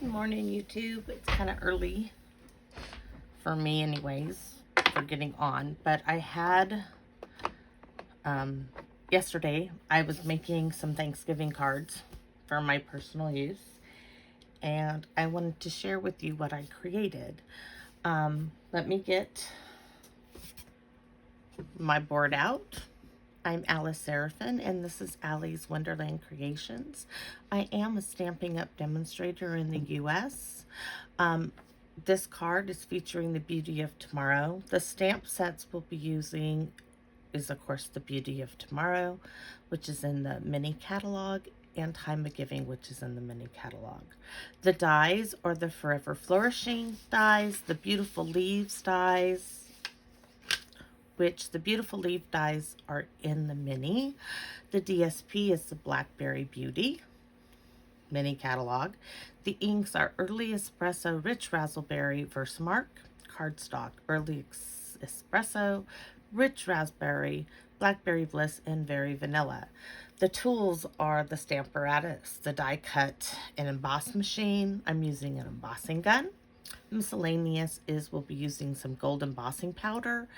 Good morning, YouTube. It's kind of early for me anyways for getting on, but I had yesterday I was making some Thanksgiving cards for my personal use, and I wanted to share with you what I created. Let me get my board out. I'm Alice Seraphin, and this is Allie's Wonderland Creations. I am a Stampin' Up demonstrator in the U.S. This card is featuring the Beauty of Tomorrow. The stamp sets we'll be using is, of course, the Beauty of Tomorrow, which is in the mini catalog, and Time of Giving, which is in the mini catalog. The dies are the Forever Flourishing dies, the Beautiful Leaves dies, which the Beautiful Leaf dies are in the mini. The DSP is the Blackberry Beauty mini catalog. The inks are Early Espresso, Rich Raspberry, Versamark, Cardstock, Early Espresso, Rich Raspberry, Blackberry Bliss, and Very Vanilla. The tools are the Stamparatus, the die cut and emboss machine. I'm using an embossing gun. Miscellaneous is we'll be using some gold embossing powder,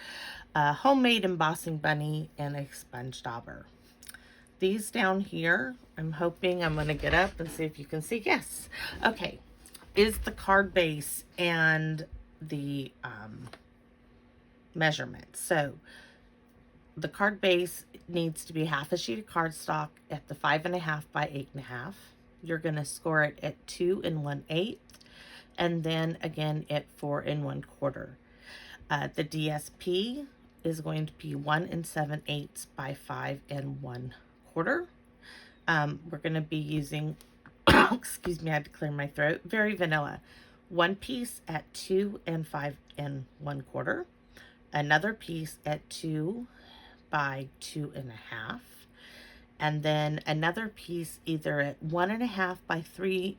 a homemade embossing bunny, and a sponge dauber. These down here, I'm hoping I'm going to get up and see if you can see. Yes. Okay. Is the card base and the measurements. So the card base needs to be half a sheet of cardstock at the 5.5 by 8.5. You're going to score it at 2 1/8. And then again at 4 1/4. The DSP is going to be 1 7/8 by 5 1/4. We're going to be using, excuse me, I had to clear my throat, Very Vanilla. One piece at 2 5 1/4. Another piece at 2 by 2.5. And then another piece either at 1.5 by 3,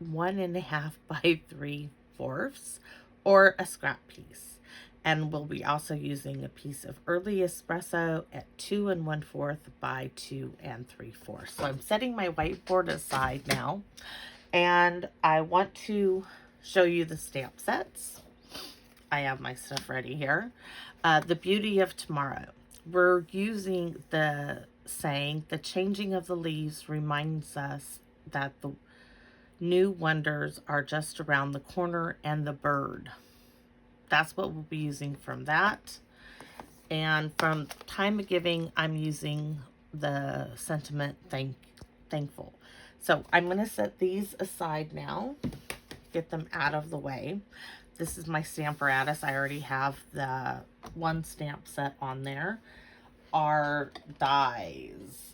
1.5 by 3/4, or a scrap piece. And we'll be also using a piece of Early Espresso at 2 1/4 by 2 3/4. So I'm setting my whiteboard aside now, and I want to show you the stamp sets. I have my stuff ready here. The Beauty of Tomorrow. We're using the saying, the changing of the leaves reminds us that the new wonders are just around the corner, and the bird. That's what we'll be using from that. And from Time of Giving, I'm using the sentiment thankful. So I'm going to set these aside now, get them out of the way. This is my Stamparatus. I already have the one stamp set on there. Our dies.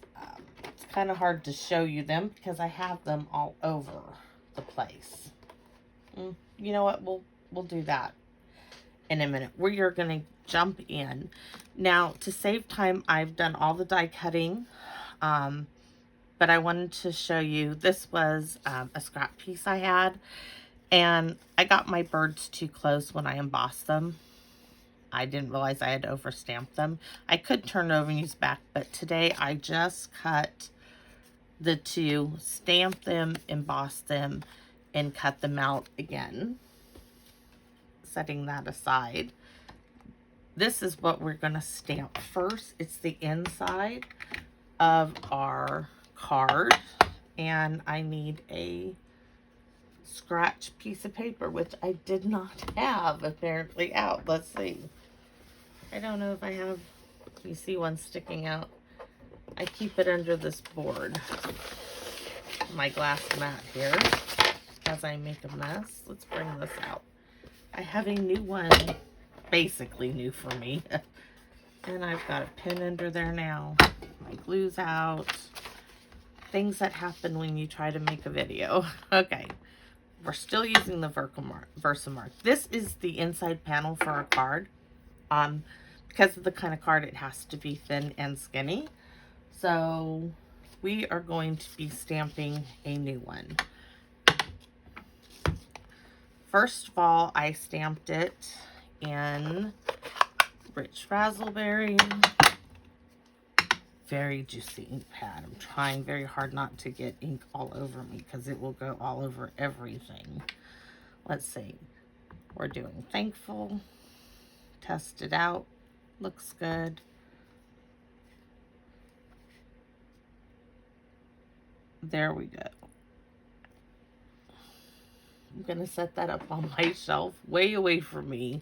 It's kind of hard to show you them because I have them all over the place. You know what? We'll do that in a minute. We are going to jump in. Now, to save time, I've done all the die cutting, but I wanted to show you, this was a scrap piece I had, and I got my birds too close when I embossed them. I didn't realize I had overstamped them. I could turn it over and use back, but today I just cut the two, stamped them, embossed them, and cut them out again. Setting that aside. This is what we're going to stamp first. It's the inside of our card, and I need a scratch piece of paper, which I did not have apparently out. Let's see. I don't know if I have, you see one sticking out. I keep it under this board, my glass mat here, as I make a mess. Let's bring this out. I have a new one, basically new for me, and I've got a pin under there now. My glue's out. Things that happen when you try to make a video. Okay, we're still using the Versamark. This is the inside panel for our card. Because of the kind of card, it has to be thin and skinny. So we are going to be stamping a new one. First of all, I stamped it in Rich Raspberry, very juicy ink pad. I'm trying very hard not to get ink all over me because it will go all over everything. Let's see. We're doing thankful. Test it out. Looks good. There we go. I'm going to set that up on my shelf way away from me.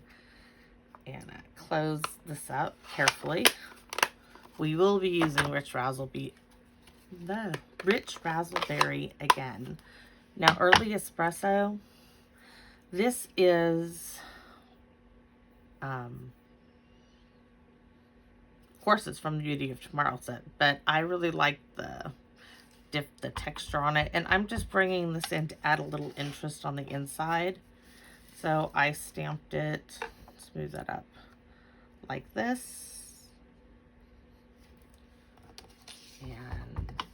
And close this up carefully. We will be using Rich Razzleberry again. Now, Early Espresso. This is, of course, it's from the Beauty of Tomorrow set, but I really like the texture on it, and I'm just bringing this in to add a little interest on the inside. So I stamped it, smooth that up like this, and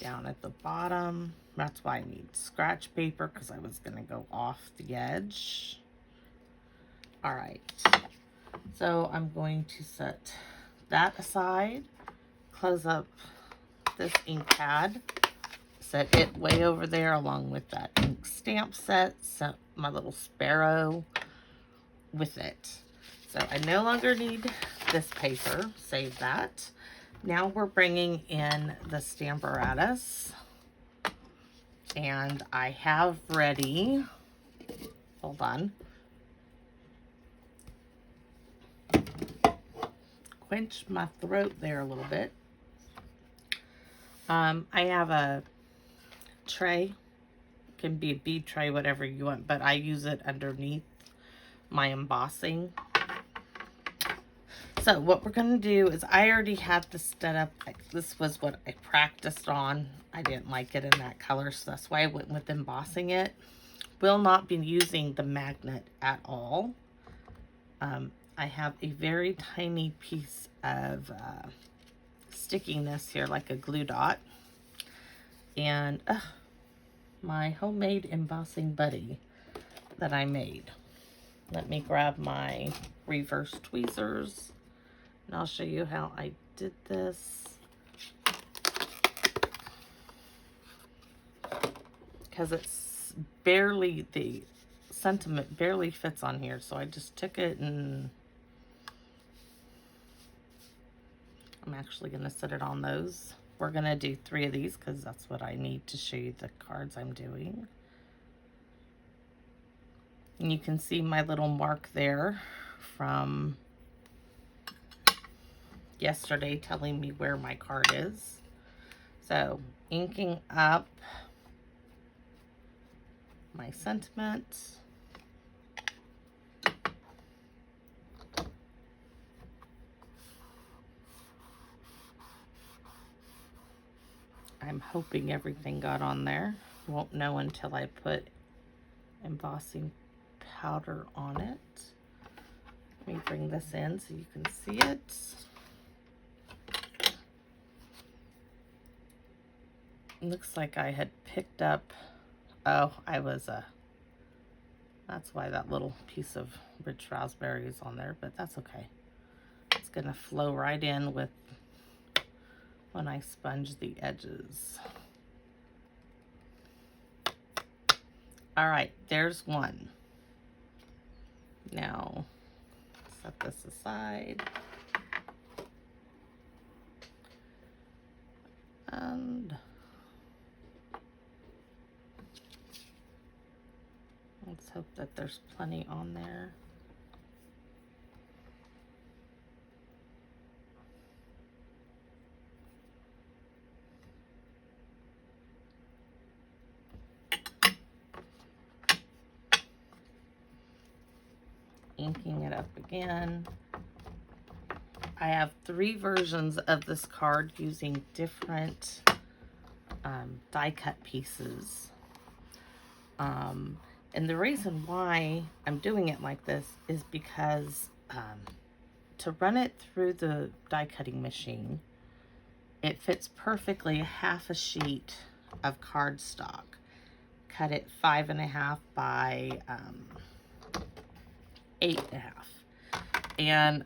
down at the bottom. That's why I need scratch paper, because I was going to go off the edge. All right, so I'm going to set that aside, close up this ink pad, set it way over there along with that ink stamp set, set my little sparrow with it. So I no longer need this paper, save that. Now we're bringing in the Stamparatus, and I have ready, hold on, quench my throat there a little bit. I have a tray, can be a bead tray, whatever you want, but I use it underneath my embossing. So what we're going to do is, I already had this set up. This was what I practiced on. I didn't like it in that color, so that's why I went with embossing it. Will not be using the magnet at all. I have a very tiny piece of stickiness here, like a glue dot. And my homemade embossing buddy that I made. Let me grab my reverse tweezers, and I'll show you how I did this. Because it's barely, the sentiment barely fits on here, so I just took it, and I'm actually going to set it on those. We're going to do 3 of these because that's what I need to show you the cards I'm doing. And you can see my little mark there from yesterday telling me where my card is. So, inking up my sentiment. I'm hoping everything got on there. Won't know until I put embossing powder on it. Let me bring this in so you can see it. Looks like I had picked up, oh, that's why that little piece of rich raspberry is on there, but that's okay. It's gonna flow right in with when I sponge the edges. All right, there's one. Now, set this aside. And let's hope that there's plenty on there. Inking it up again. I have 3 versions of this card using different die cut pieces. And the reason why I'm doing it like this is because to run it through the die cutting machine, it fits perfectly half a sheet of cardstock. Cut it 5.5 by 8.5. And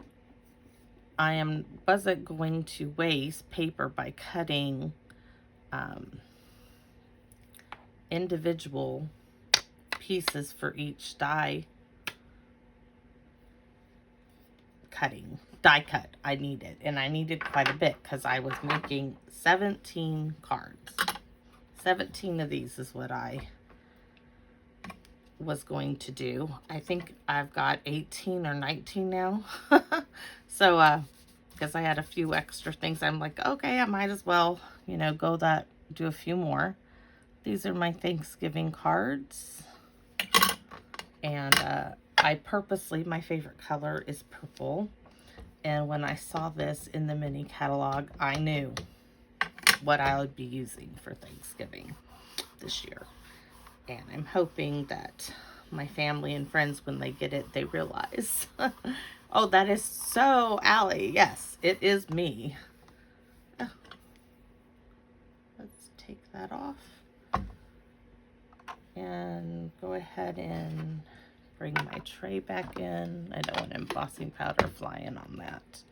wasn't going to waste paper by cutting individual pieces for each die cut I needed. And I needed quite a bit because I was making 17 cards. 17 of these is what I was going to do. I think I've got 18 or 19 now. So, because I had a few extra things, I'm like, okay, I might as well, you know, do a few more. These are my Thanksgiving cards. And my favorite color is purple. And when I saw this in the mini catalog, I knew what I would be using for Thanksgiving this year. And I'm hoping that my family and friends, when they get it, they realize, oh, that is so Allie. Yes, it is me. Oh. Let's take that off. And go ahead and bring my tray back in. I don't want embossing powder flying on that.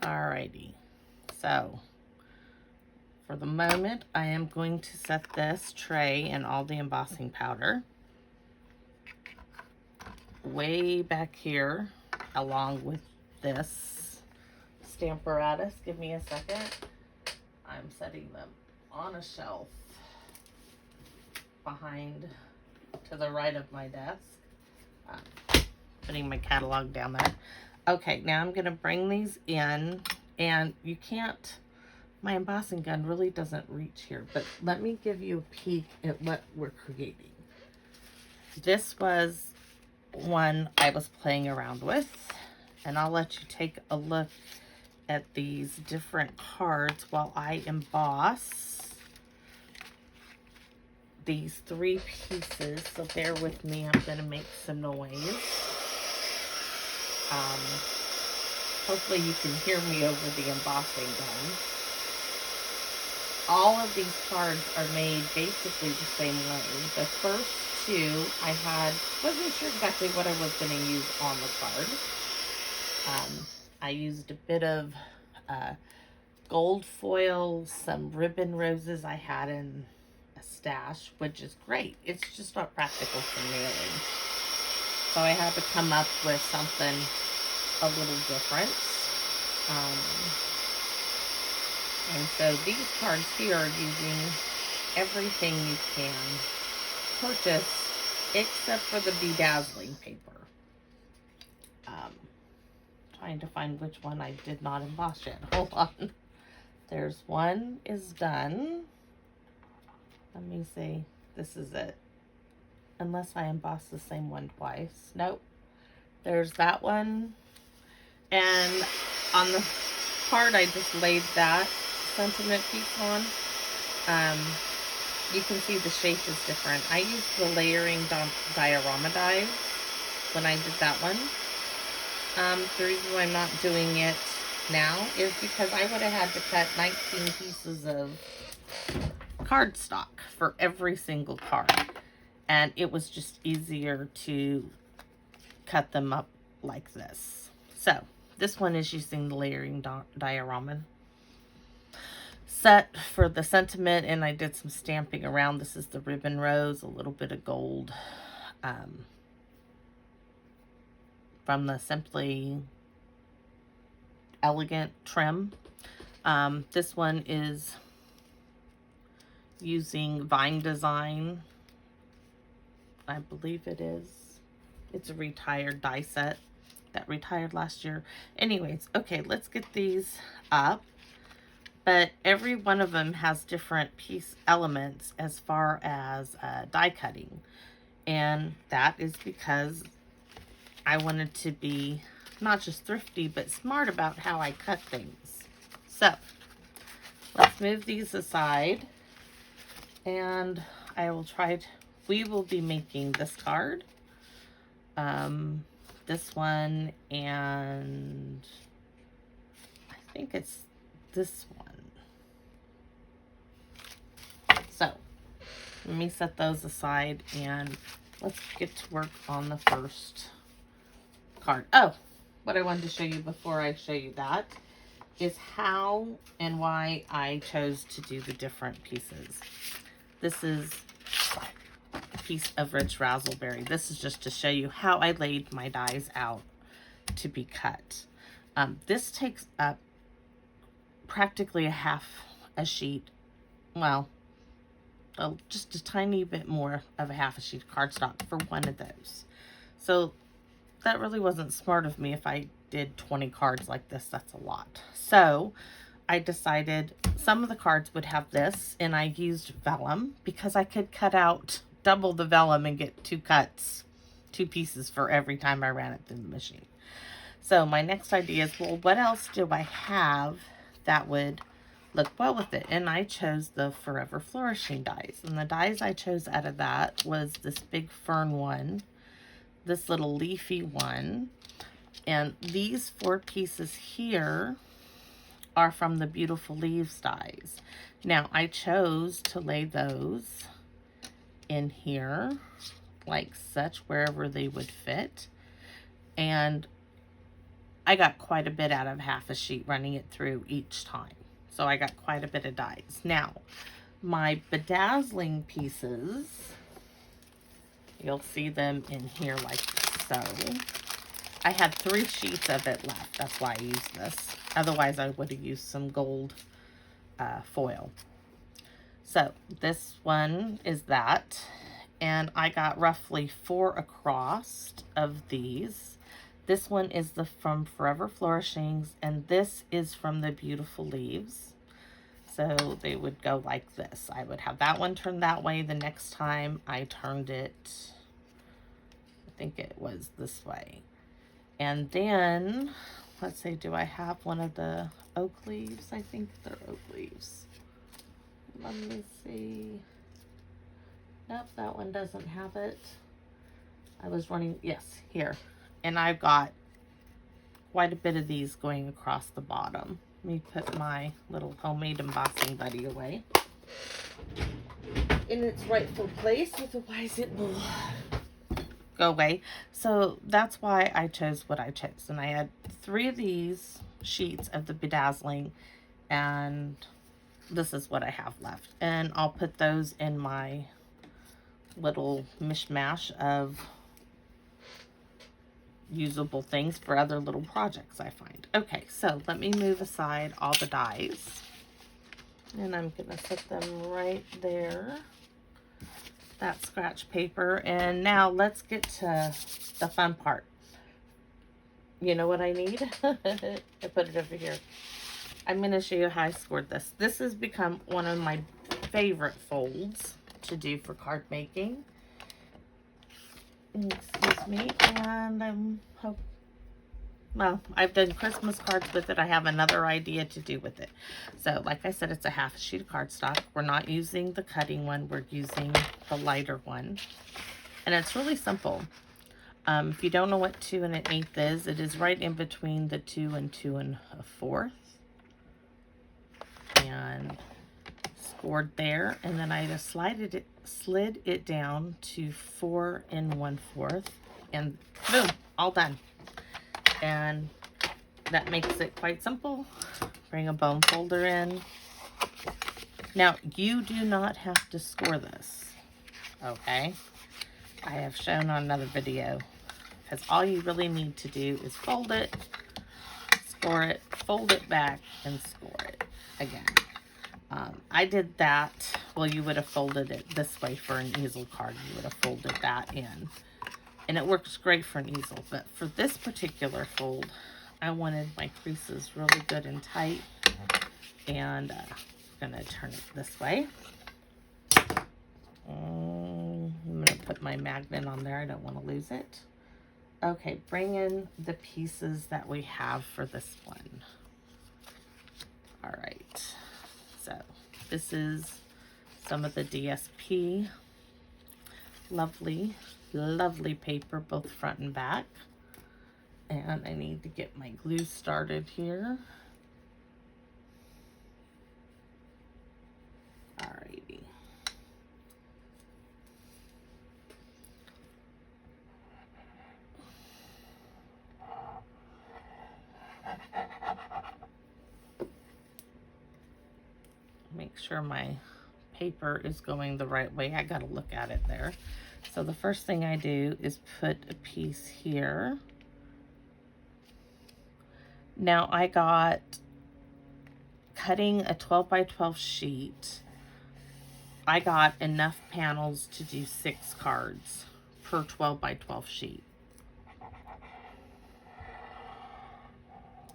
Alrighty, so for the moment, I am going to set this tray and all the embossing powder way back here along with this Stamparatus. Give me a second. I'm setting them on a shelf behind to the right of my desk. Putting my catalog down there. Okay, now I'm going to bring these in, and you can't, my embossing gun really doesn't reach here, but let me give you a peek at what we're creating. This was one I was playing around with, and I'll let you take a look at these different cards while I emboss these 3 pieces. So bear with me, I'm going to make some noise. Hopefully you can hear me over the embossing gun. All of these cards are made basically the same way. The first 2 wasn't sure exactly what I was going to use on the card. I used a bit of gold foil, some ribbon roses I had in a stash, which is great. It's just not practical for mailing. So I had to come up with something a little different. And so these cards here are using everything you can purchase except for the bedazzling paper. Trying to find which one I did not emboss yet. Hold on. There's one is done. Let me see. This is it. Unless I emboss the same one twice. Nope. There's that one. And on the card I just laid that sentiment piece on. You can see the shape is different. I used the layering diorama dies when I did that one. The reason why I'm not doing it now is because I would have had to cut 19 pieces of cardstock for every single card. And it was just easier to cut them up like this. So, this one is using the layering diorama set for the sentiment, and I did some stamping around. This is the ribbon rose, a little bit of gold from the Simply Elegant trim. This one is using Vine Design. I believe it is. It's a retired die set that retired last year. Anyways, okay, let's get these up. But every one of them has different piece elements as far as die cutting. And that is because I wanted to be not just thrifty, but smart about how I cut things. So, let's move these aside. And we will be making this card. This one, and I think it's this one. So, let me set those aside and let's get to work on the first card. Oh, what I wanted to show you before I show you that is how and why I chose to do the different pieces. This is a piece of rich raspberry. This is just to show you how I laid my dies out to be cut. This takes up practically a half a sheet, well, just a tiny bit more of a half a sheet of cardstock for one of those. So that really wasn't smart of me. If I did 20 cards like this, that's a lot. So I decided some of the cards would have this, and I used vellum because I could cut out double the vellum and get two pieces for every time I ran it through the machine. So my next idea is, well, what else do I have that would look well with it? And I chose the Forever Flourishing dies. And the dies I chose out of that was this big fern one, this little leafy one, and these 4 pieces here are from the Beautiful Leaves dies. Now, I chose to lay those in here like such, wherever they would fit. And I got quite a bit out of half a sheet running it through each time. So I got quite a bit of dies. Now, my bedazzling pieces, you'll see them in here like so. I had 3 sheets of it left. That's why I used this. Otherwise, I would have used some gold foil. So this one is that. And I got roughly 4 across of these. This one is from Forever Flourishings, and this is from the Beautiful Leaves. So they would go like this. I would have that one turned that way. The next time I turned it, I think it was this way. And then, let's say, do I have one of the oak leaves? I think they're oak leaves. Let me see. Nope, that one doesn't have it. I was running, yes, here. And I've got quite a bit of these going across the bottom. Let me put my little homemade embossing buddy away in its rightful place, otherwise it will go away. So that's why I chose what I chose. And I had 3 of these sheets of the bedazzling, and this is what I have left. And I'll put those in my little mishmash of usable things for other little projects I find. Okay, so let me move aside all the dies, and I'm gonna set them right there, that scratch paper. And now let's get to the fun part. You know what I need? I put it over here. I'm gonna show you how I scored this. This has become one of my favorite folds to do for card making. Excuse me. And well, I've done Christmas cards with it. I have another idea to do with it. So, like I said, it's a half a sheet of cardstock. We're not using the cutting one. We're using the lighter one. And it's really simple. If you don't know what 2 1/8 is, it is right in between the 2 and 2 1/4. And scored there. And then I just slid it down to 4 1/4. And boom, all done. And that makes it quite simple. Bring a bone folder in. Now, you do not have to score this, okay? I have shown on another video, because all you really need to do is fold it, score it, fold it back, and score it again. I did that. Well, you would have folded it this way for an easel card. You would have folded that in. And it works great for an easel. But for this particular fold, I wanted my creases really good and tight. And I'm going to turn it this way. I'm going to put my magnet on there. I don't want to lose it. Okay, bring in the pieces that we have for this one. All right. So this is some of the DSP. Lovely, lovely paper, both front and back. And I need to get my glue started here. Alrighty. make sure my paper is going the right way. I got to look at it there. So the first thing I do is put a piece here. Now I got, cutting a 12 by 12 sheet, I got enough panels to do 6 cards per 12 by 12 sheet.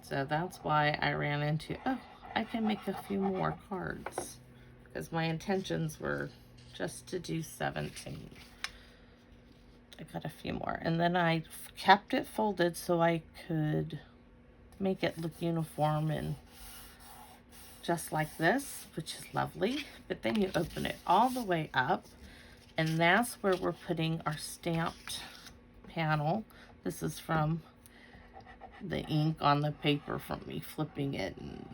So that's why I ran into, oh, I can make a few more cards, because my intentions were just to do 17. I got a few more, and then I kept it folded so I could make it look uniform and just like this, which is lovely. But then you open it all the way up, and that's where we're putting our stamped panel. This is from the ink on the paper from me flipping it and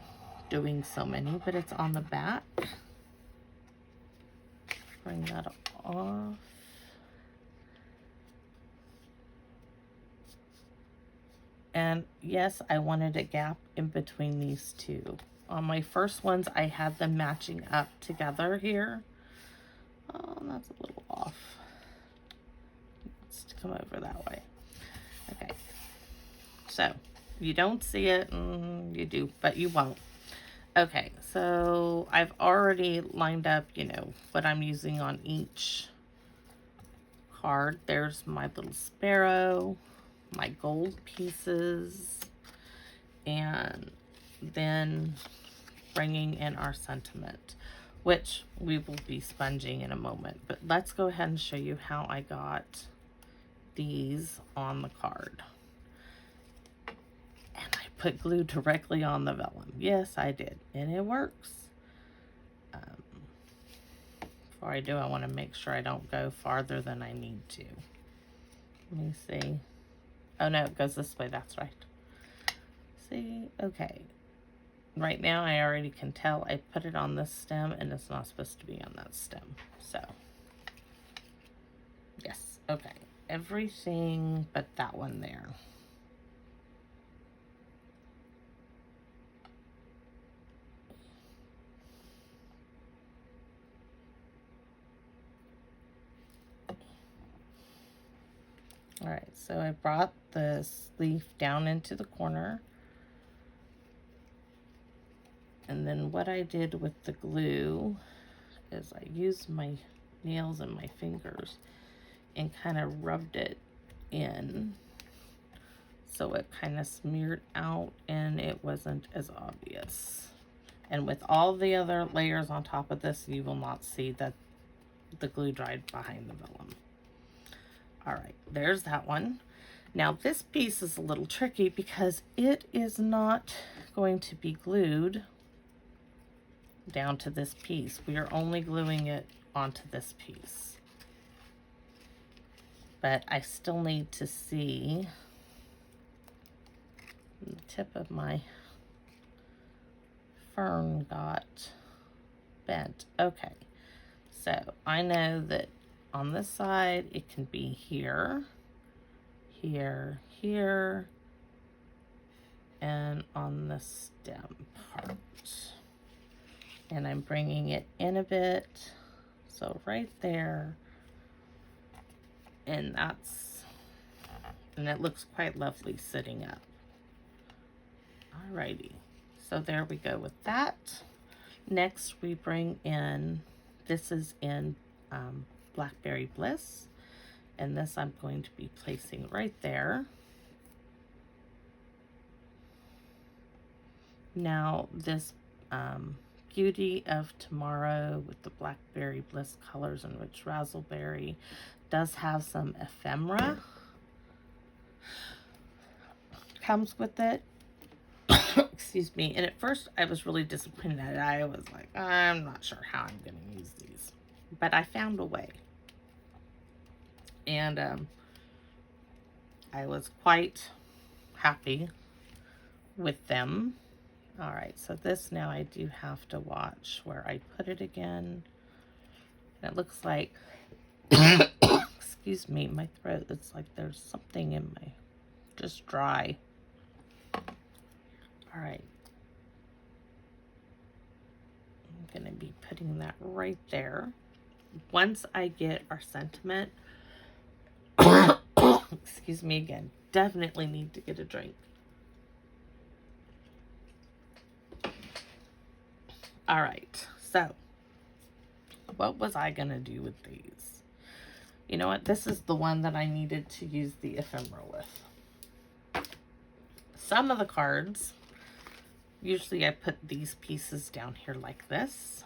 doing so many, but it's on the back. Bring that off. And yes, I wanted a gap in between these two. On my first ones, I had them matching up together here. Oh, that's a little off. Let's come over that way. Okay. So, you don't see it, you do, but you won't. Okay, so I've already lined up, you know, what I'm using on each card. There's my little sparrow, my gold pieces, and then bringing in our sentiment, which we will be sponging in a moment. But let's go ahead and show you how I got these on the card. And I put glue directly on the vellum. Yes, I did, and it works. Before I do, I want to make sure I don't go farther than I need to. Let me see. Oh no, it goes this way, that's right. See, okay. Right now I already can tell I put it on this stem and it's not supposed to be on that stem. So, yes, okay. Everything but that one there. All right, so I brought this leaf down into the corner. And then what I did with the glue is I used my nails and my fingers and kind of rubbed it in so it kind of smeared out and it wasn't as obvious. And with all the other layers on top of this, you will not see that the glue dried behind the vellum. All right, there's that one. Now this piece is a little tricky because it is not going to be glued down to this piece. We are only gluing it onto this piece. But I still need to see the tip of my fern got bent. Okay, so I know that on this side it can be here, here, here, and on the stem part. And I'm bringing it in a bit, so right there, and it looks quite lovely sitting up. Alrighty, so there we go with that. Next we bring in, this is in Blackberry Bliss, and this I'm going to be placing right there. Now this Beauty of Tomorrow with the Blackberry Bliss colors and rich razzleberry does have some ephemera. Comes with it. Excuse me. And at first I was really disappointed at it. I was like, I'm not sure how I'm going to use these. But I found a way. And I was quite happy with them. All right, so this now I do have to watch where I put it again. And it looks like, excuse me, my throat, it's like there's something in my, just dry. All right. going to be putting that right there. Once I get our sentiment, excuse me again, definitely need to get a drink. All right, so what was I going to do with these? You know what? This is the one that I needed to use the ephemera with. Some of the cards, usually I put these pieces down here like this.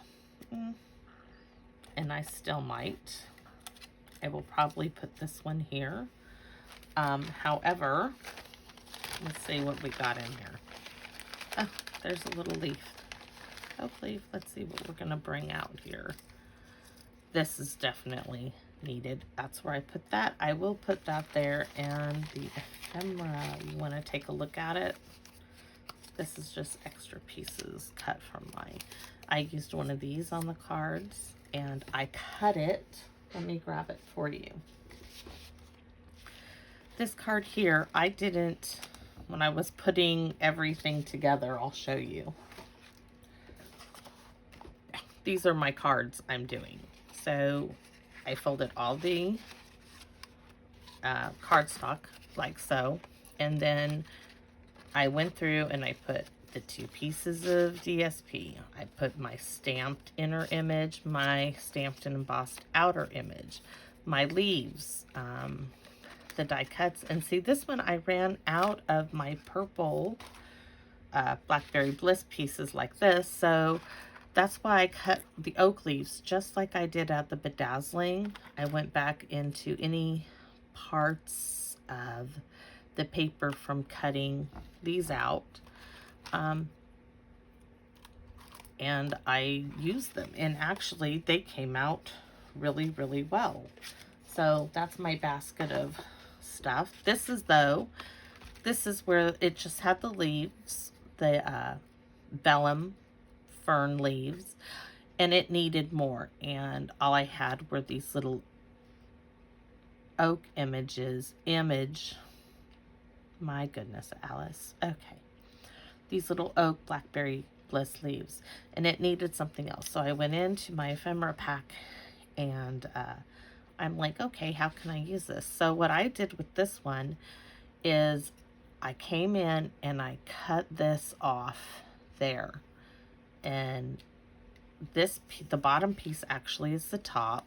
And I still might. I will probably put this one here. However, let's see what we got in here. Oh, there's a little leaf. Oh, leaf. Let's see what we're going to bring out here. This is definitely needed. That's where I put that. I will put that there. And the ephemera, you want to take a look at it. This is just extra pieces cut from mine. I used one of these on the cards and I cut it. Let me grab it for you. This card here, I didn't, when I was putting everything together, I'll show you. These are my cards I'm doing. So I folded all the cardstock like so, and then I went through and I put the 2 pieces of DSP. I put my stamped inner image, my stamped and embossed outer image, my leaves, the die cuts. And see, this one I ran out of my purple Blackberry Bliss pieces like this. So that's why I cut the oak leaves just like I did at the bedazzling. I went back into any parts of the paper from cutting these out, and I used them, and actually they came out really, really well. So that's my basket of stuff. This is where it just had the leaves, the vellum fern leaves, and it needed more, and all I had were these little oak my goodness, Alice. Okay. These little oak Blackberry Bliss leaves. And it needed something else. So I went into my ephemera pack and I'm like, okay, how can I use this? So what I did with this one is I came in and I cut this off there. And the bottom piece actually is the top.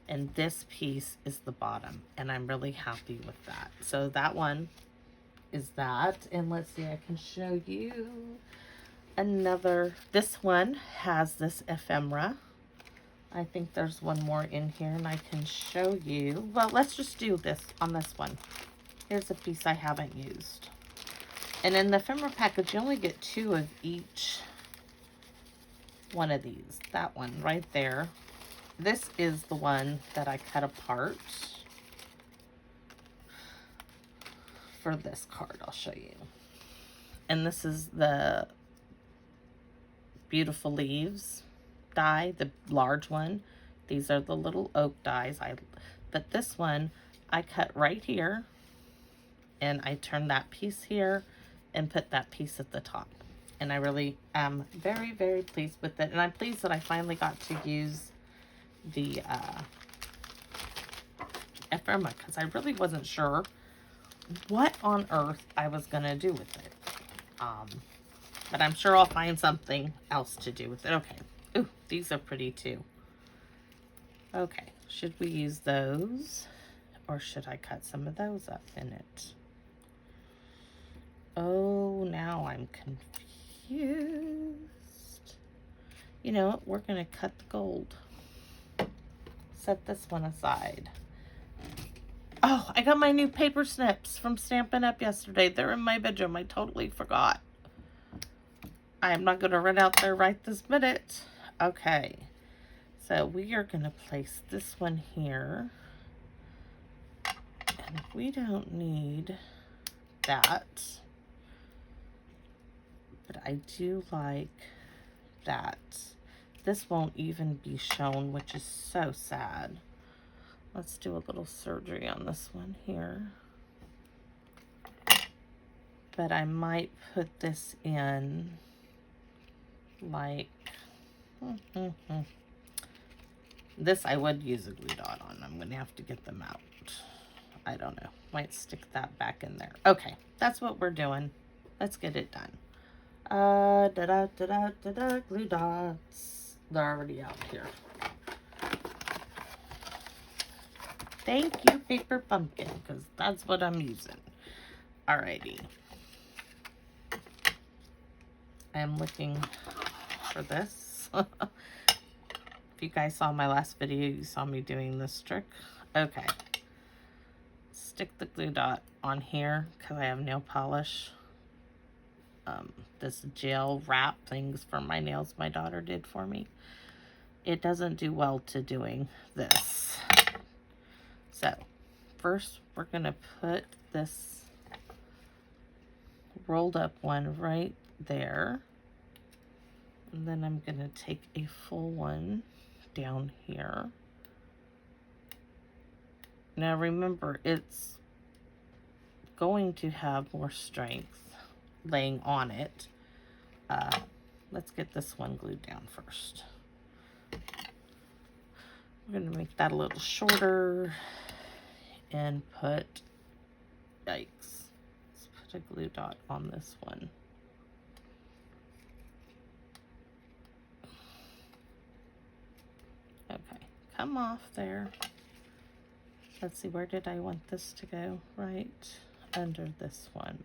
And this piece is the bottom. And I'm really happy with that. So that one is that. And let's see, I can show you another. This one has this ephemera. I think there's one more in here and I can show you. Well, let's just do this on this one. Here's a piece I haven't used. And in the ephemera package, you only get 2 of each one of these. That one right there. This is the one that I cut apart for this card. I'll show you. And this is the Beautiful Leaves die, the large one. These are the little oak dies. But this one I cut right here, and I turned that piece here and put that piece at the top. And I really am very, very pleased with it. And I'm pleased that I finally got to use the ephemera, because I really wasn't sure what on earth I was going to do with it. But I'm sure I'll find something else to do with it. Okay. Ooh, these are pretty too. Okay. Should we use those? Or should I cut some of those up in it? Oh, now I'm confused. You know what? We're going to cut the gold. Set this one aside. Oh, I got my new paper snips from Stampin' Up yesterday. They're in my bedroom. I totally forgot. I am not going to run out there right this minute. Okay. So we are going to place this one here. And we don't need that. But I do like that. This won't even be shown, which is so sad. Let's do a little surgery on this one here. But I might put this in like This I would use a glue dot on. I'm going to have to get them out. I don't know. Might stick that back in there. Okay, that's what we're doing. Let's get it done. Glue dots. They're already out here. Thank you, Paper Pumpkin, because that's what I'm using. Alrighty. I'm looking for this. If you guys saw my last video, you saw me doing this trick. Okay. Stick the glue dot on here because I have nail polish. This gel wrap things for my nails my daughter did for me. It doesn't do well to doing this. So first we're going to put this rolled up one right there. And then I'm going to take a full one down here. Now remember, it's going to have more strength laying on it. Let's get this one glued down first. We're going to make that a little shorter and put, yikes, let's put a glue dot on this one. Okay, come off there. Let's see, where did I want this to go? Right under this one.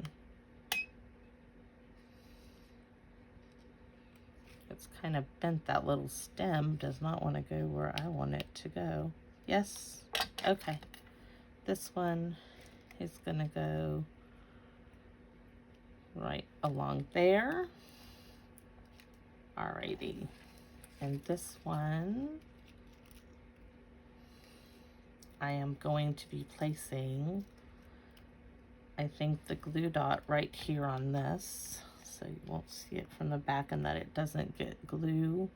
It's kind of bent. That little stem does not want to go where I want it to go. Yes? Okay. This one is going to go right along there. Alrighty. And this one, I am going to be placing, I think, the glue dot right here on this. So you won't see it from the back, and that it doesn't get glue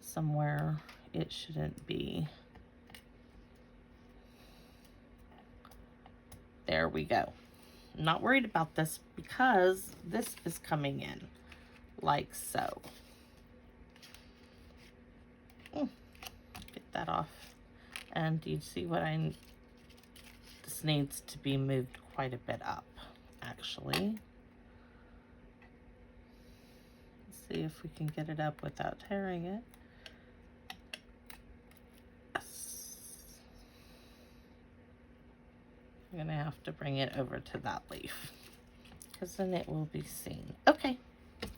somewhere it shouldn't be. There we go. I'm not worried about this because this is coming in like so. Get that off. And you see what this needs to be moved quite a bit up, actually. See if we can get it up without tearing it. Yes. I'm gonna have to bring it over to that leaf because then it will be seen. Okay,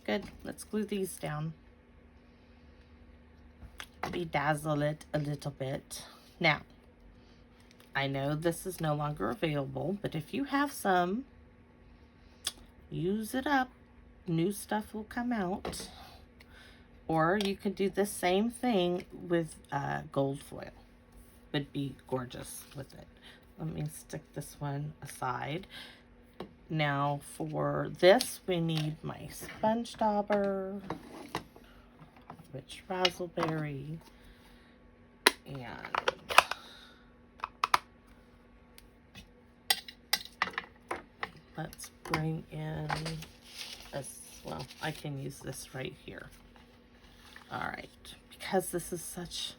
good. Let's glue these down. Bedazzle it a little bit. Now, I know this is no longer available, but if you have some, use it up. New stuff will come out. Or you could do the same thing with gold foil. Would be gorgeous with it. Let me stick this one aside. Now for this, we need my sponge dauber, rich razzleberry, and let's bring in well, I can use this right here. All right, because this is such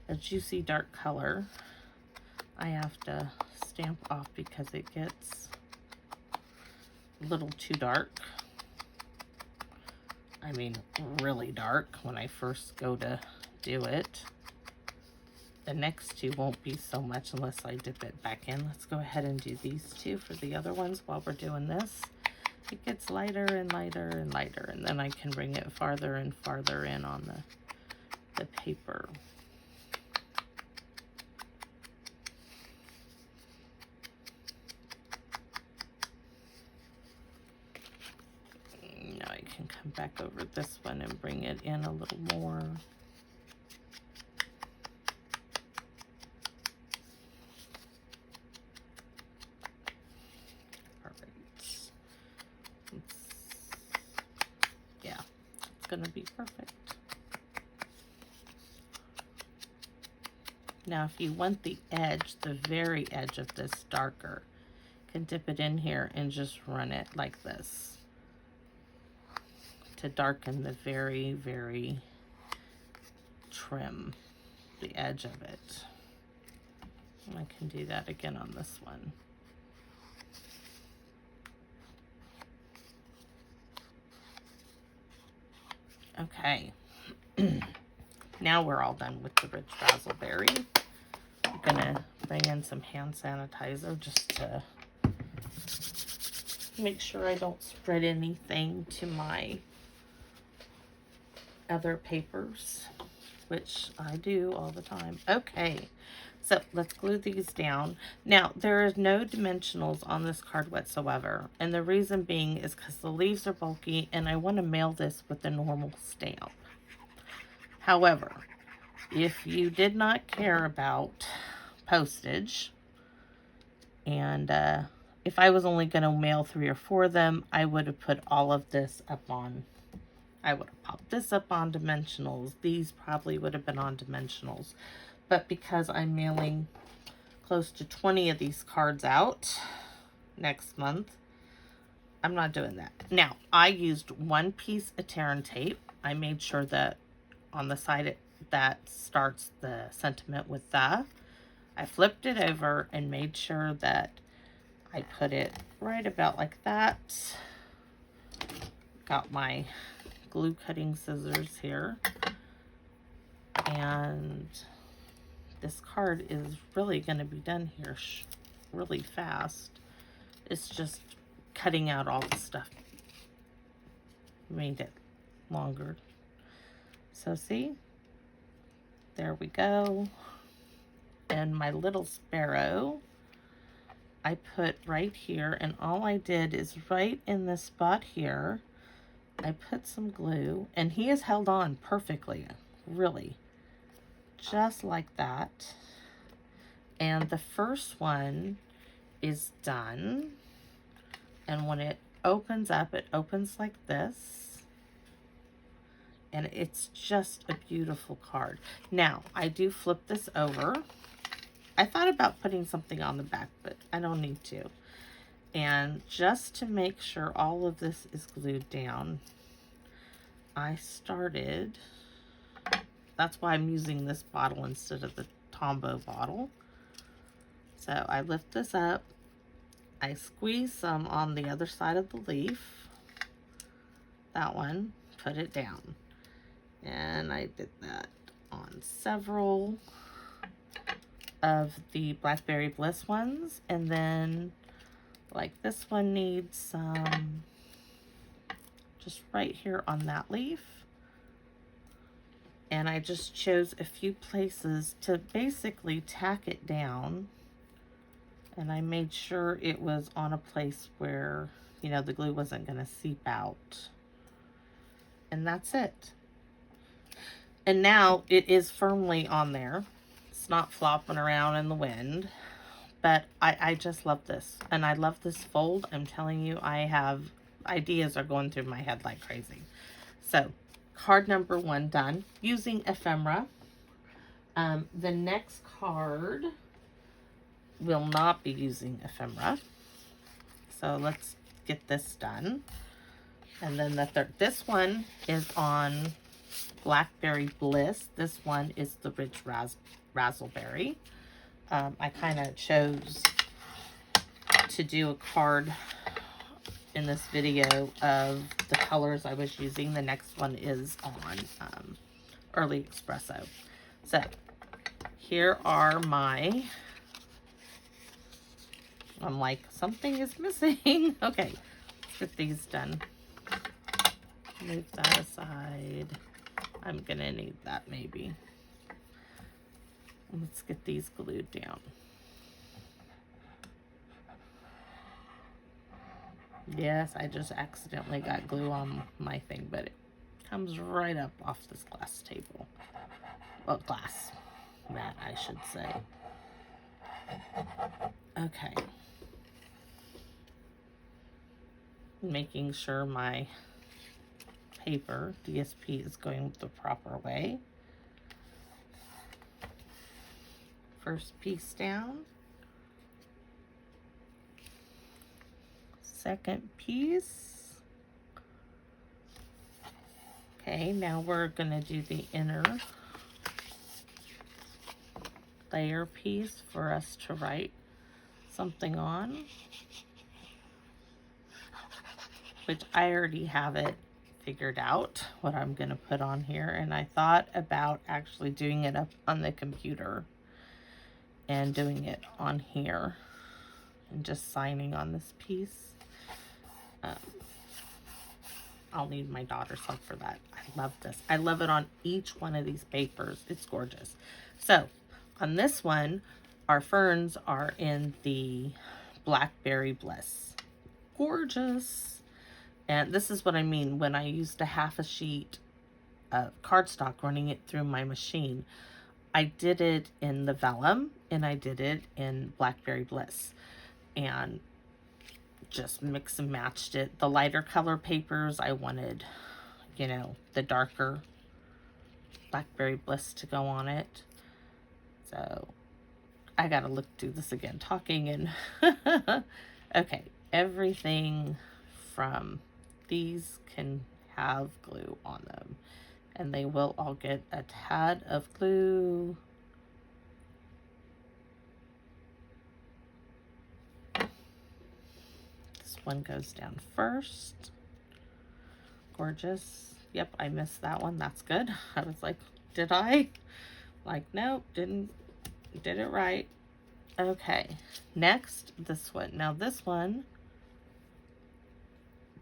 a juicy dark color, I have to stamp off because it gets a little too dark. I mean, really dark when I first go to do it. The next two won't be so much unless I dip it back in. Let's go ahead and do these two for the other ones while we're doing this. It gets lighter and lighter and lighter, and then I can bring it farther and farther in on the paper. Now I can come back over this one and bring it in a little more. Going to be perfect. Now if you want the edge, the very edge of this darker, you can dip it in here and just run it like this to darken the very, very trim the edge of it. And I can do that again on this one. Okay. Now we're all done with the rich raspberry. I'm gonna bring in some hand sanitizer just to make sure I don't spread anything to my other papers, which I do all the time. Okay, so let's glue these down. Now, there is no dimensionals on this card whatsoever, and the reason being is because the leaves are bulky and I want to mail this with a normal stamp. However, if you did not care about postage, and if I was only going to mail 3 or 4 of them, I would have put all of this up on, I would have popped this up on dimensionals. These probably would have been on dimensionals. But because I'm mailing close to 20 of these cards out next month, I'm not doing that. Now, I used 1 piece of tear and tape. I made sure that on the side that starts the sentiment with the, I flipped it over and made sure that I put it right about like that. Got my glue cutting scissors here. And this card is really going to be done here really fast. It's just cutting out all the stuff. Made it longer. So see? There we go. And my little sparrow, I put right here, and all I did is right in this spot here, I put some glue, and he is held on perfectly, really, just like that. And the first one is done, and when it opens up, it opens like this. And it's just a beautiful card. Now, I do flip this over. I thought about putting something on the back, but I don't need to. And just to make sure all of this is glued down, I started, that's why I'm using this bottle instead of the Tombow bottle. So I lift this up. I squeeze some on the other side of the leaf. That one, put it down. And I did that on several of the Blackberry Bliss ones. And then, like this one needs some just right here on that leaf. And I just chose a few places to basically tack it down. And I made sure it was on a place where, you know, the glue wasn't going to seep out. And that's it. And now it is firmly on there. It's not flopping around in the wind. But I just love this. And I love this fold. I'm telling you, I have ideas are going through my head like crazy. So, card number 1 done. Using ephemera. The next card will not be using ephemera. So, let's get this done. And then the third. This one is on Blackberry Bliss. This one is the Rich Raspberry. I kind of chose to do a card in this video of the colors I was using. The next one is on Early Espresso. So here are my, I'm like, something is missing. Okay, let's get these done. Move that aside. I'm gonna need that maybe. Let's get these glued down. Yes, I just accidentally got glue on my thing, but it comes right up off this glass table. Well, glass mat, I should say. Okay. Making sure my paper, DSP, is going the proper way. First piece down. Second piece. Okay, now we're going to do the inner layer piece for us to write something on, which I already have it figured out what I'm going to put on here. And I thought about actually doing it up on the computer and doing it on here and just signing on this piece. I'll need my daughter's help for that. I love this. I love it on each one of these papers. It's gorgeous. So on this one, our ferns are in the Blackberry Bliss. Gorgeous. And this is what I mean when I used a half a sheet of cardstock running it through my machine. I did it in the Vellum and I did it in Blackberry Bliss. And just mix and matched it. The lighter color papers, I wanted, you know, the darker Blackberry Bliss to go on it. So I gotta look through this again, talking and okay, everything from these can have glue on them, and they will all get a tad of glue. One goes down first. Gorgeous. Yep, I missed that one. That's good. I was like, did I? Like, nope, did it right. Okay, next, this one. Now this one,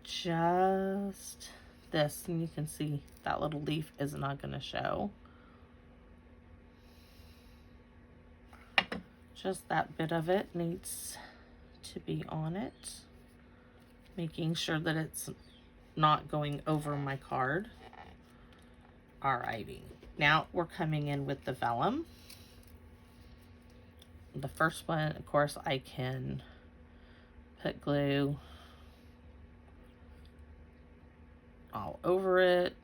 just this, and you can see that little leaf is not going to show. Just that bit of it needs to be on it. Making sure that it's not going over my card. Alrighty, now we're coming in with the Vellum. The first one, of course, I can put glue all over it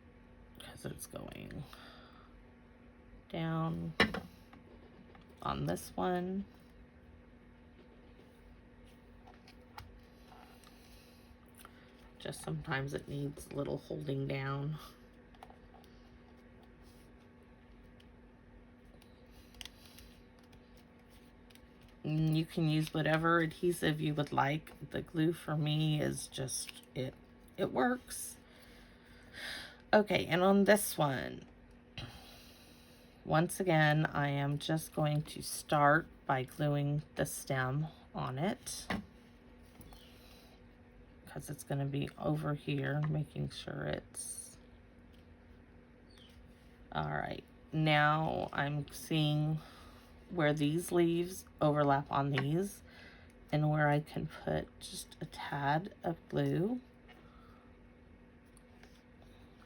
because it's going down on this one. Just sometimes it needs a little holding down. And you can use whatever adhesive you would like. The glue for me is just, it works. Okay, and on this one, once again, I am just going to start by gluing the stem on it, because it's going to be over here, making sure it's all right. Now I'm seeing where these leaves overlap on these and where I can put just a tad of glue.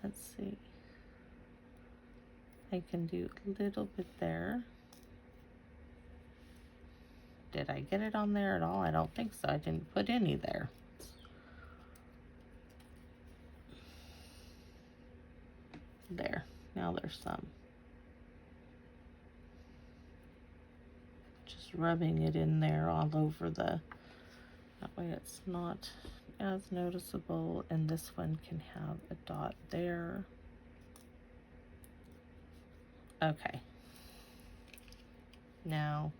Let's see. I can do a little bit there. Did I get it on there at all? I don't think so. I didn't put any there. There, now there's some. Just rubbing it in there all over the, that way it's not as noticeable, and this one can have a dot there. Okay. Now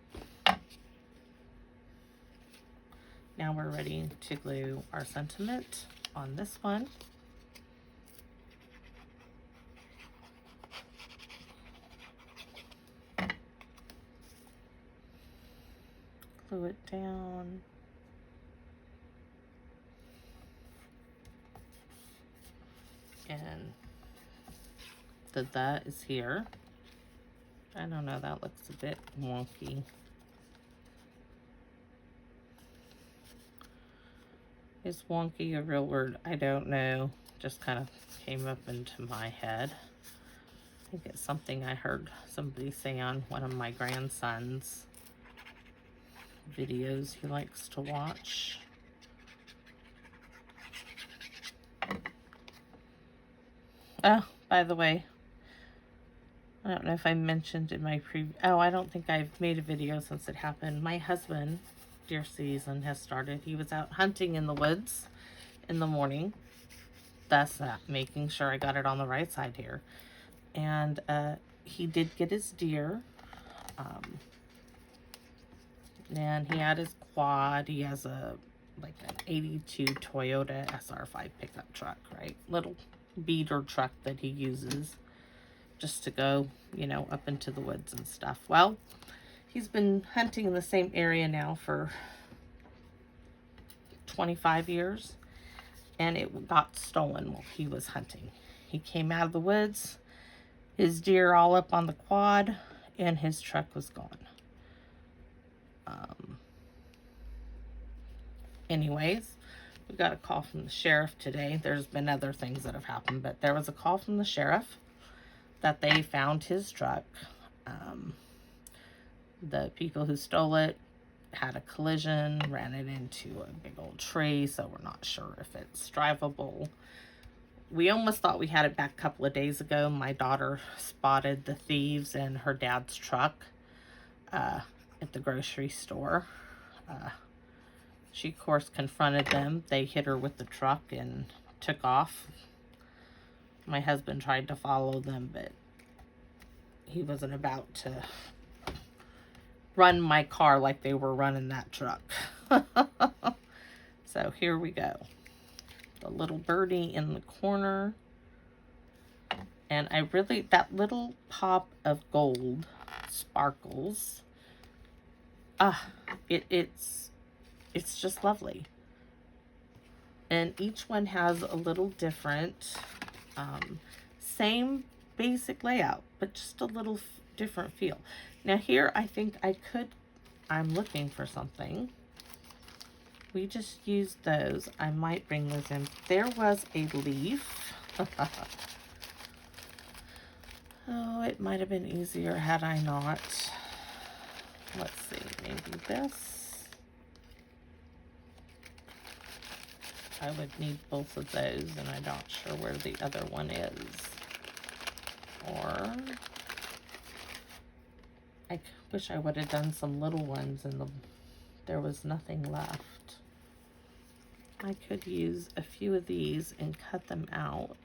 we're ready to glue our sentiment on this one. Glue it down. And that is here. I don't know, that looks a bit wonky. Is wonky a real word? I don't know. Just kind of came up into my head. I think it's something I heard somebody say on one of my grandson's videos he likes to watch. Oh, by the way, I don't know if I mentioned in my oh, I don't think I've made a video since it happened. My husband, deer season has started. He was out hunting in the woods in the morning. Thus, making sure I got it on the right side here. And he did get his deer. And he had his quad. He has like an 82 Toyota SR5 pickup truck, right? Little beater truck that he uses just to go, you know, up into the woods and stuff. Well, he's been hunting in the same area now for 25 years, and it got stolen while he was hunting. He came out of the woods, his deer all up on the quad, and his truck was gone. Anyways, we got a call from the sheriff today. There's been other things that have happened, but there was a call from the sheriff that they found his truck. The people who stole it had a collision, ran it into a big old tree, so we're not sure if it's drivable. We almost thought we had it back a couple of days ago. My daughter spotted the thieves in her dad's truck at the grocery store. She, of course, confronted them. They hit her with the truck and took off. My husband tried to follow them, but he wasn't about to run my car like they were running that truck. So here we go. The little birdie in the corner. And I really, that little pop of gold sparkles. It's just lovely. And each one has a little different, same basic layout, but just a little different feel. Now here, I think I'm looking for something. We just used those. I might bring those in. There was a leaf. Oh, it might have been easier had I not. Let's see, maybe this. I would need both of those, and I'm not sure where the other one is. Or I wish I would have done some little ones and there was nothing left. I could use a few of these and cut them out.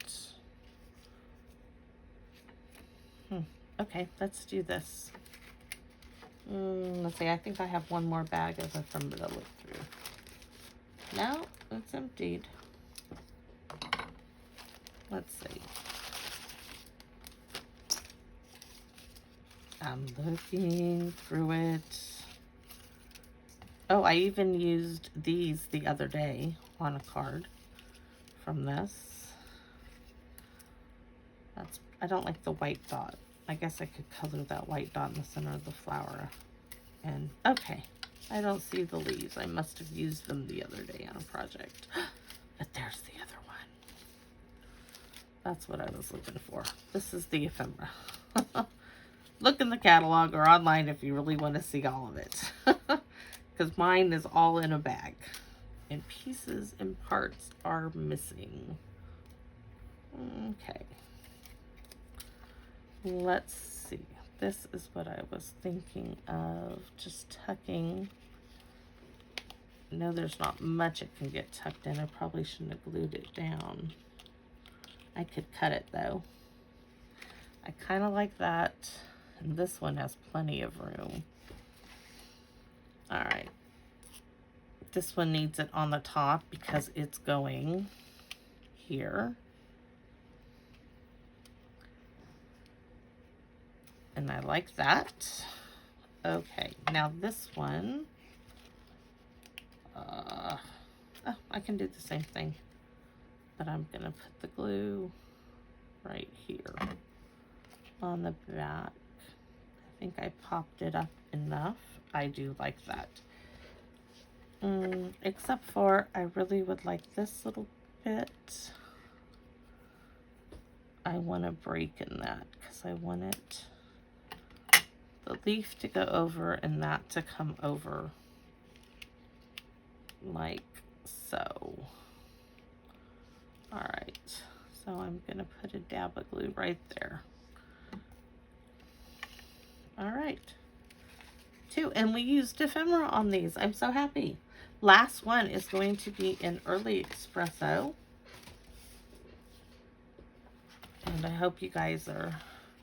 Okay, let's do this. Let's see, I think I have one more bag of them to look through. No, it's emptied. Let's see. I'm looking through it. Oh, I even used these the other day on a card from this. I don't like the white dot. I guess I could color that white dot in the center of the flower. And, okay. I don't see the leaves. I must have used them the other day on a project. But there's the other one. That's what I was looking for. This is the ephemera. Look in the catalog or online if you really want to see all of it. Because mine is all in a bag. And pieces and parts are missing. Okay. Let's see. This is what I was thinking of. Just tucking. No, there's not much it can get tucked in. I probably shouldn't have glued it down. I could cut it though. I kind of like that. And this one has plenty of room. All right. This one needs it on the top because it's going here. And I like that. Okay, now this one, oh, I can do the same thing, but I'm gonna put the glue right here on the back. I think I popped it up enough. I do like that. Except for I really would like this little bit. I want a break in that because I want it, the leaf to go over and that to come over like so. All right, so I'm gonna put a dab of glue right there. All right, and we used ephemera on these. I'm so happy. Last one is going to be an early espresso. And I hope you guys are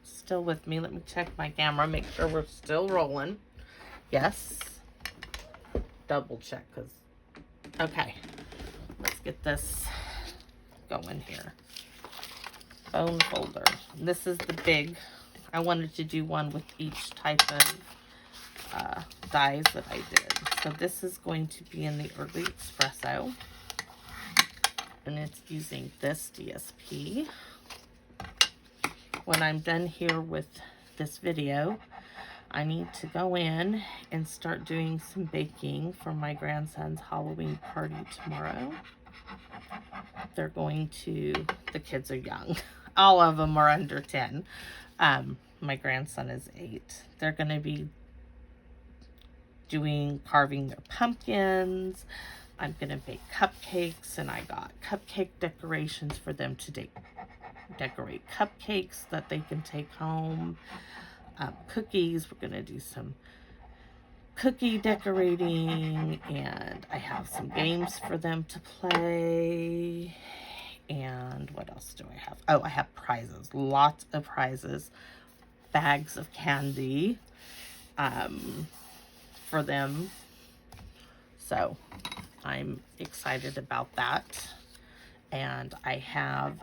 still with me. Let me check my camera, make sure we're still rolling. Yes. double check because, okay, let's get this going here. Bone folder. This is the big. I wanted to do one with each type of dies that I did. So this is going to be in the Early Espresso. And it's using this DSP. When I'm done here with this video, I need to go in and start doing some baking for my grandson's Halloween party tomorrow. They're going to, the kids are young. All of them are under 10. My grandson is 8. They're going to be carving their pumpkins. I'm going to bake cupcakes, and I got cupcake decorations for them to decorate cupcakes that they can take home. Cookies, we're going to do some cookie decorating, and I have some games for them to play. And what else do I have? Oh, I have prizes, lots of prizes, bags of candy for them. So I'm excited about that. And I have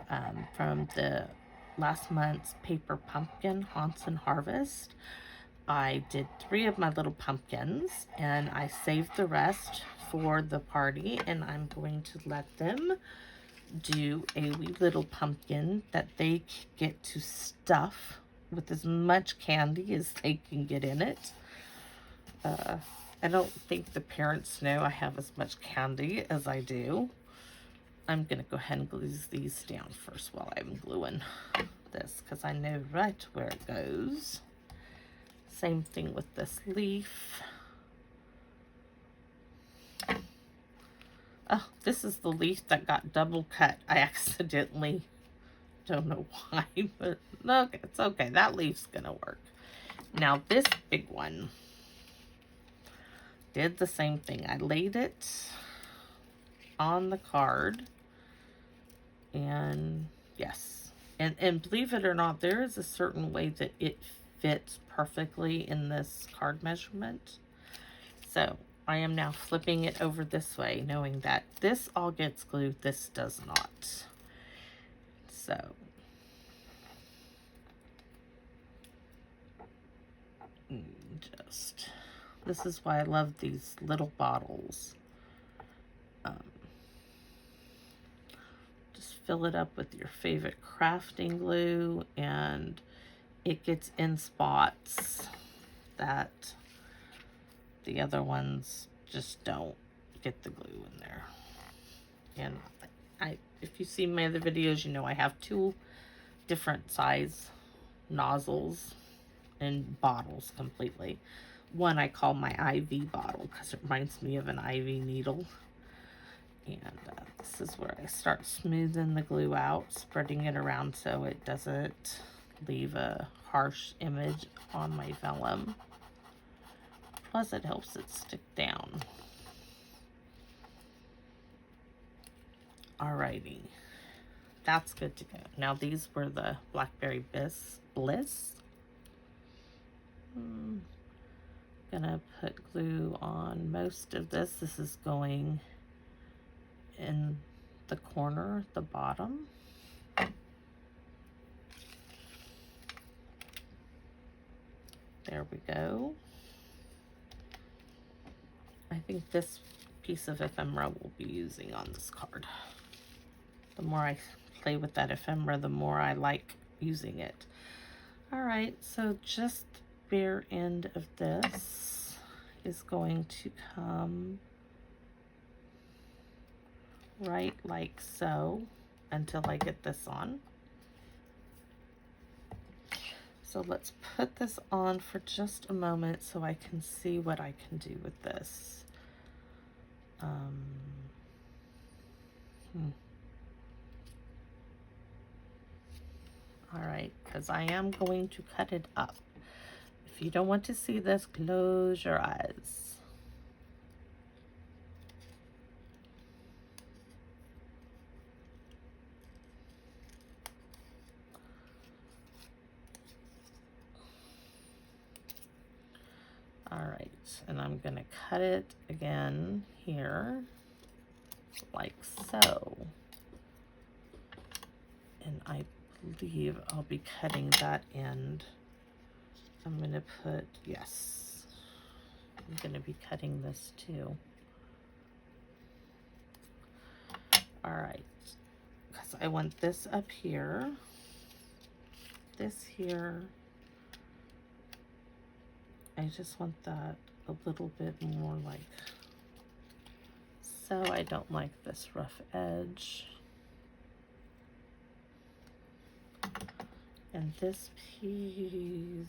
from the last month's paper pumpkin Haunts and Harvest, I did 3 of my little pumpkins, and I saved the rest for the party, and I'm going to let them do a wee little pumpkin that they get to stuff with as much candy as they can get in it. I don't think the parents know I have as much candy as I do. I'm going to go ahead and glue these down first while I'm gluing this, because I know right where it goes. Same thing with this leaf. Oh, this is the leaf that got double cut. I accidentally, don't know why, but look, it's okay. That leaf's going to work. Now this big one, did the same thing. I laid it on the card, and yes, and believe it or not, there is a certain way that it fits perfectly in this card measurement. So I am now flipping it over this way, knowing that this all gets glued, this does not. So just, this is why I love these little bottles. Just fill it up with your favorite crafting glue, and it gets in spots that the other ones just don't get the glue in there. And if you see my other videos, you know I have 2 different size nozzles and bottles completely. One I call my IV bottle because it reminds me of an IV needle. And this is where I start smoothing the glue out, spreading it around so it doesn't leave a harsh image on my vellum. Plus it helps it stick down. Alrighty, that's good to go. Now these were the Blackberry Bliss. Gonna put glue on most of this. This is going in the corner, the bottom. There we go. I think this piece of ephemera we'll be using on this card. The more I play with that ephemera, the more I like using it. All right, so just the bare end of this is going to come right like so until I get this on. So let's put this on for just a moment so I can see what I can do with this. All right, because I am going to cut it up. If you don't want to see this, close your eyes. All right, and I'm gonna cut it again here, like so. And I believe I'll be cutting that end. I'm gonna put, yes, I'm gonna be cutting this too. All right, because I want this up here, this here. I just want that a little bit more like, so I don't like this rough edge. And this piece,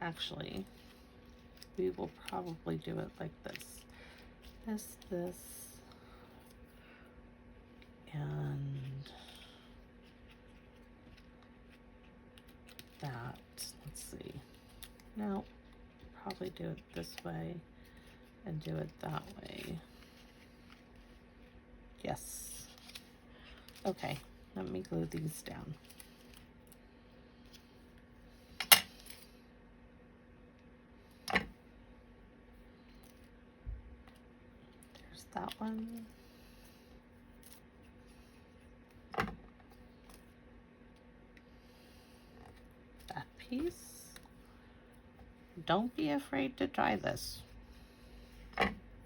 actually, we will probably do it like this. This, and that. Let's see. No, probably do it this way and do it that way. Yes. Okay, let me glue these down. There's that one. That piece. Don't be afraid to try this.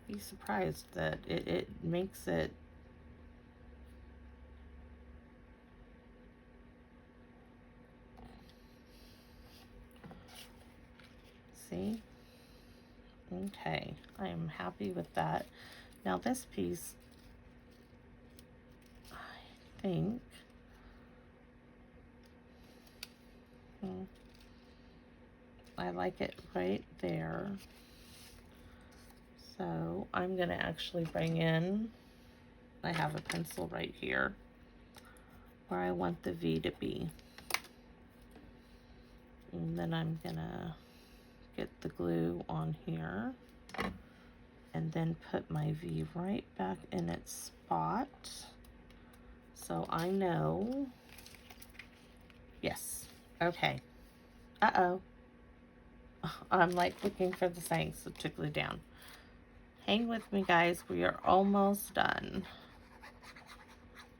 Be surprised that it makes it see. Okay, I am happy with that. Now this piece, I think, I like it right there. So I'm gonna actually bring in, I have a pencil right here where I want the V to be. And then I'm gonna get the glue on here and then put my V right back in its spot. So I know, yes, okay. Uh-oh. I'm like looking for the things to tickle down. Hang with me, guys. We are almost done.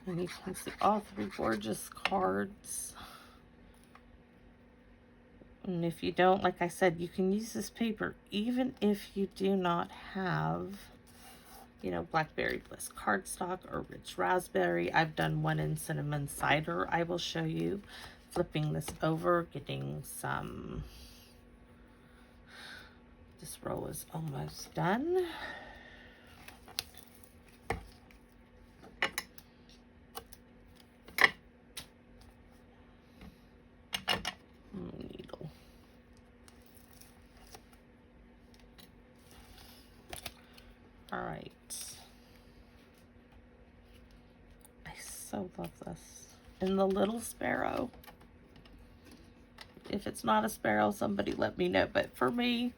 And you can see all three gorgeous cards. And if you don't, like I said, you can use this paper even if you do not have, you know, Blackberry Bliss cardstock or Rich Raspberry. I've done one in Cinnamon Cider. I will show you. Flipping this over, getting some. This row is almost done. Needle. All right. I so love this. And the little sparrow. If it's not a sparrow, somebody let me know. But for me,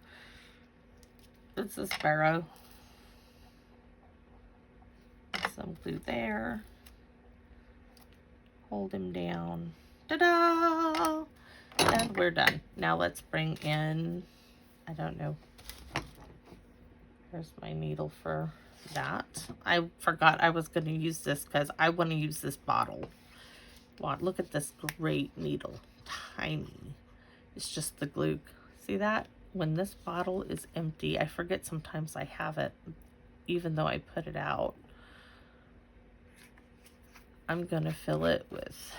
it's a sparrow. Some glue there. Hold him down. Ta-da! And we're done. Now let's bring in, I don't know. Here's my needle for that. I forgot I was going to use this because I want to use this bottle. Wow, look at this great needle. Tiny. It's just the glue. See that? When this bottle is empty, I forget sometimes I have it, even though I put it out. I'm going to fill it with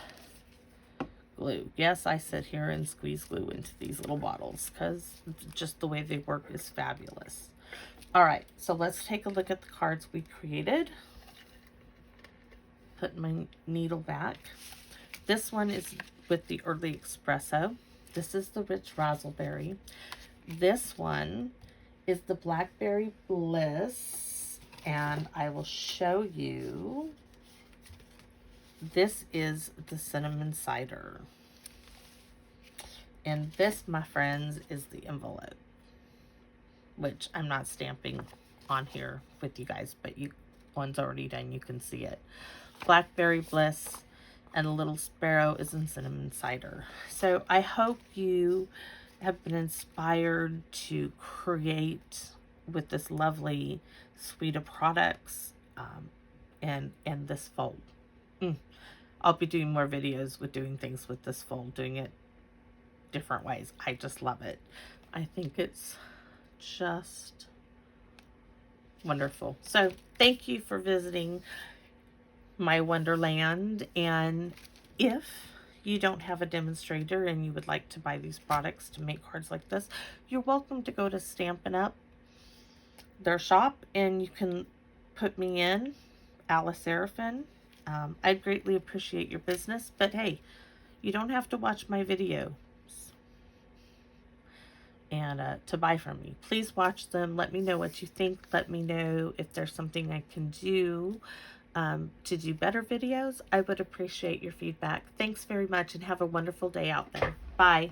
glue. Yes, I sit here and squeeze glue into these little bottles because just the way they work is fabulous. All right, so let's take a look at the cards we created. Put my needle back. This one is with the Early Espresso. This is the Rich Raspberry. This one is the Blackberry Bliss, and I will show you. This is the Cinnamon Cider. And this, my friends, is the envelope, which I'm not stamping on here with you guys, but one's already done. You can see it. Blackberry Bliss and a little sparrow is in Cinnamon Cider. So I hope you have been inspired to create with this lovely suite of products and this fold. I'll be doing more videos with doing things with this fold, doing it different ways. I just love it. I think it's just wonderful. So thank you for visiting my Wonderland, and if you don't have a demonstrator and you would like to buy these products to make cards like this, you're welcome to go to Stampin' Up, their shop, and you can put me in, Alice Seraphin. I'd greatly appreciate your business, but hey, you don't have to watch my videos and to buy from me. Please watch them. Let me know what you think. Let me know if there's something I can do to do better videos. I would appreciate your feedback. Thanks very much, and have a wonderful day out there. Bye.